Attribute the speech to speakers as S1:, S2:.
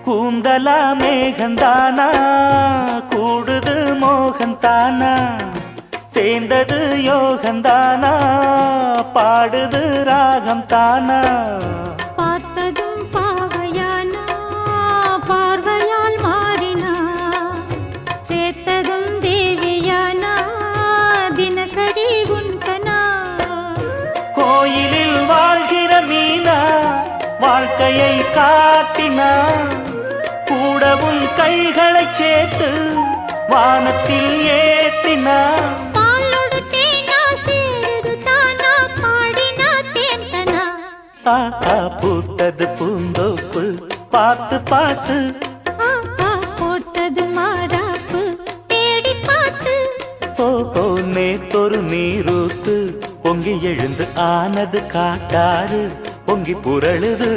S1: கூந்தலா மேகந்தானா கூடுது மோகந்தானா சேர்ந்தது யோகந்தானா பாடுது ராகம் தானா
S2: பார்த்ததும் பாவையானா பார்வையால் மாறினா சேர்த்ததும் தேவியானா தினசரி உன்கனா
S1: கோயிலில் வாழ்கிற மீனா வாழ்க்கையை காட்டினா கூடவும் கைகளை சேர்த்து வானத்தில் ஏற்றினா பூத்தது பூந்தோப்பு பார்த்து பார்த்து
S2: போட்டது மாறாப்பு தேடி பார்த்து
S1: ஓ நேத்தொரு நீரூத்து பொங்கி எழுந்து ஆனது காட்டாறு பொங்கி புரளுது